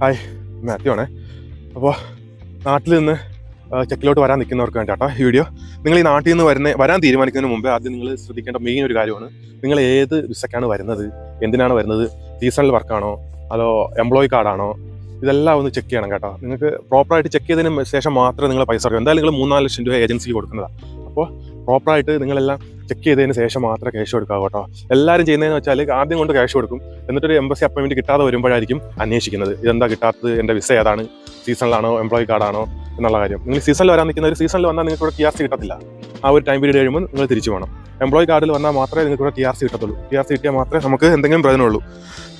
Hi, Mathew ആണേ. അപ്പോൾ നാട്ടിൽ നിന്ന് ചെക്കിലോട്ട് വരാൻ നിൽക്കുന്നവർക്ക് വേണ്ടിയിട്ടാ ഈ വീഡിയോ. നിങ്ങൾ ഈ നാട്ടിൽ നിന്ന് വരാൻ തീരുമാനിക്കുന്നതിന് മുമ്പേ ആദ്യം നിങ്ങൾ ശ്രദ്ധിക്കേണ്ട മെയിൻ ഒരു കാര്യമാണ്, നിങ്ങൾ ഏത് വിസയ്ക്കാണ് വരുന്നത്, എന്തിനാണ് വരുന്നത്, സീസണൽ വർക്കാണോ അതോ എംപ്ലോയി കാർഡാണോ, ഇതെല്ലാം ഒന്ന് ചെക്ക് ചെയ്യണം കേട്ടോ. നിങ്ങൾക്ക് പ്രോപ്പറായിട്ട് ചെക്ക് ചെയ്തതിന് ശേഷം മാത്രമേ നിങ്ങൾ പൈസ കൊടുക്കൂ. എന്തായാലും നിങ്ങൾ 3-4 ലക്ഷം രൂപ ഏജൻസിക്ക് കൊടുക്കുന്നതാണ്. അപ്പോൾ പ്രോപ്പറായിട്ട് നിങ്ങളെല്ലാം ചെക്ക് ചെയ്തതിന് ശേഷം മാത്രമേ ക്യാഷ് കൊടുക്കാവൂ കേട്ടോ. എല്ലാവരും ചെയ്യുന്നതെന്ന് വെച്ചാൽ ആദ്യം കൊണ്ട് ക്യാഷ് കൊടുക്കും, എന്നിട്ടൊരു എംബസി അപ്പോയിൻമെൻറ്റ് കിട്ടാതെ വരുമ്പോഴായിരിക്കും അന്വേഷിക്കുന്നത് ഇതെന്താ കിട്ടാത്തത്, എൻ്റെ വിസ ഏതാണ്, സീസണിലാണോ എംപ്ലോയി കാർഡാണോ എന്നുള്ള കാര്യം. നിങ്ങൾ സീസണിൽ വരാൻ നിൽക്കുന്ന ഒരു സീസണിൽ വന്നാൽ നിങ്ങൾക്ക് ഇവിടെ TRC കിട്ടത്തില്ല. ആ ഒരു ടൈം പീരീഡ് കഴിയുമ്പോൾ നിങ്ങൾ തിരിച്ചു പോകണം. എംപ്ലോയി കാർഡിൽ വന്നാൽ മാത്രമേ നിങ്ങൾക്ക് ഇവിടെ TRC കിട്ടത്തുള്ളൂ. TRC കിട്ടിയാൽ മാത്രമേ നമുക്ക് എന്തെങ്കിലും പ്രയോജനമുള്ളൂ.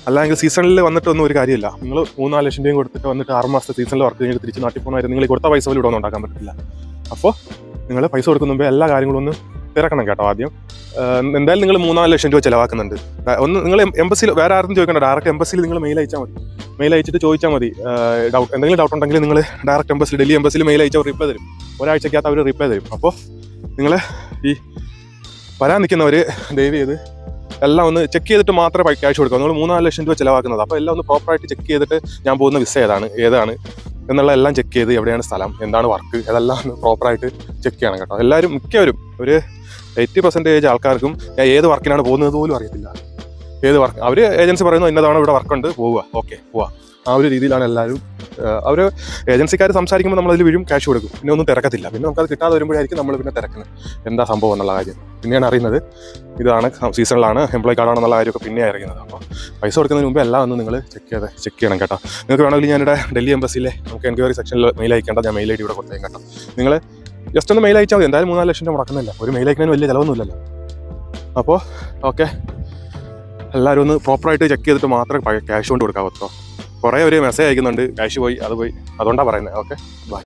അല്ലെങ്കിൽ സീസണിൽ വന്നിട്ടൊന്നും ഒരു കാര്യമില്ല. നിങ്ങൾ 3-4 ലക്ഷം രൂപയും കൊടുത്തിട്ട് വന്നിട്ട് 6 മാസത്തെ സീസണിൽ വർക്ക് കഴിഞ്ഞിട്ട് തിരിച്ച് നാട്ടിൽ പോകുന്നതായിരുന്നു നിങ്ങൾ കൊടുത്ത പൈസ പോലും ഇവിടെ ഒന്നും ഉണ്ടാക്കാൻ പറ്റില്ല. അപ്പോൾ നിങ്ങൾ പൈസ കൊടുക്കുന്ന മുമ്പേ എല്ലാ കാര്യങ്ങളും ഒന്ന് തിരക്കണം കേട്ടോ. ആദ്യം എന്തായാലും നിങ്ങൾ 3-4 ലക്ഷം രൂപ ചിലവാക്കുന്നുണ്ട്. ഒന്ന് നിങ്ങൾ എംബസിയിൽ വേറെ ആർക്കും ചോദിക്കേണ്ട, ഡയറക്റ്റ് എംബസിയിൽ നിങ്ങൾ മെയിൽ അയച്ചാൽ മതി. മെയിൽ അയച്ചിട്ട് ചോദിച്ചാൽ മതി. എന്തെങ്കിലും ഡൗട്ട് ഉണ്ടെങ്കിൽ നിങ്ങൾ ഡയറക്റ്റ് എംബസിൽ, ഡൽഹി എംബസിയിൽ മെയിൽ അയച്ചാൽ റിപ്ലൈ തരും. ഒരാഴ്ചക്കകത്ത് അവർ റിപ്ലൈ തരും. അപ്പോൾ നിങ്ങൾ ഈ വരാൻ നിൽക്കുന്നവർ ദയവ് ചെയ്ത് എല്ലാം ഒന്ന് ചെക്ക് ചെയ്തിട്ട് മാത്രമേ ക്യാഷ് കൊടുക്കുക. നിങ്ങൾ 3-4 ലക്ഷം രൂപ ചിലവാക്കുന്നത്. അപ്പോൾ എല്ലാം ഒന്ന് പ്രോപ്പറായിട്ട് ചെക്ക് ചെയ്തിട്ട് ഞാൻ പോകുന്ന വിസ ഏതാണ് എന്നുള്ള എല്ലാം ചെക്ക് ചെയ്ത്, എവിടെയാണ് സ്ഥലം, എന്താണ് വർക്ക്, അതെല്ലാം ഒന്ന് പ്രോപ്പറായിട്ട് ചെക്ക് ചെയ്യണം കേട്ടോ. എല്ലാവരും മിക്കവരും ഒരു 80% ആൾക്കാർക്കും ഞാൻ ഏത് വർക്കിനാണ് പോകുന്നത് പോലും അറിയത്തില്ല. ഏത് വർക്ക് അവർ ഏജൻസി പറയുന്നു ഇന്നതാണ് ഇവിടെ വർക്കുണ്ട്, പോവുക, ഓക്കെ പോവാ, ആ ഒരു രീതിയിലാണ് എല്ലാവരും. അവർ ഏജൻസിക്കാർ സംസാരിക്കുമ്പോൾ നമ്മളതിൽ വീഴും, ക്യാഷ് കൊടുക്കും, പിന്നെ ഒന്നും തിരക്കത്തില്ല. പിന്നെ നമുക്കത് കിട്ടാതെ വരുമ്പോഴായിരിക്കും നമ്മൾ പിന്നെ തിരക്കുന്നത് എന്താ സംഭവം എന്നുള്ള കാര്യം. പിന്നെയാണ് അറിയുന്നത് ഇതാണ് സീസണിലാണ് എംപ്ലോയി കാർഡാണെന്നുള്ള കാര്യമൊക്കെ പിന്നെ അറിയുന്നത്. അപ്പോൾ പൈസ കൊടുക്കുന്നതിന് മുമ്പ് എല്ലാം ഒന്ന് നിങ്ങൾ ചെക്ക് ചെയ്യണം കേട്ടോ. നിങ്ങൾക്ക് വേണമെങ്കിൽ ഞാനിവിടെ ഡൽഹി എംബസിയിലെ നമുക്ക് എൻക്വയറി സെക്ഷനിൽ മെയിൽ അയക്കേണ്ട, ഞാൻ മെയിൽ ID ഇവിടെ കൊടുത്തേക്കാം കേട്ടോ. നിങ്ങൾ ജസ്റ്റ് ഒന്ന് മെയിൽ അയച്ചാൽ മതി. എന്തായാലും 3-4 ലക്ഷം രൂപ മുടക്കുന്നില്ല. ഒരു മെയിൽ അയക്കുന്നതിന് വലിയ ചിലവൊന്നുമില്ലല്ലോ. അപ്പോൾ ഓക്കെ, എല്ലാവരും ഒന്ന് പ്രോപ്പറായിട്ട് ചെക്ക് ചെയ്തിട്ട് മാത്രമേ ക്യാഷ് കൊണ്ട് കൊടുക്കാൻ പറ്റുമോ. കുറേ ഒരു മെസ്സേജ് അയക്കുന്നുണ്ട്, ക്യാഷ് പോയി, അത് പോയി, അതുകൊണ്ടാണ് പറയുന്നത്. Okay, by.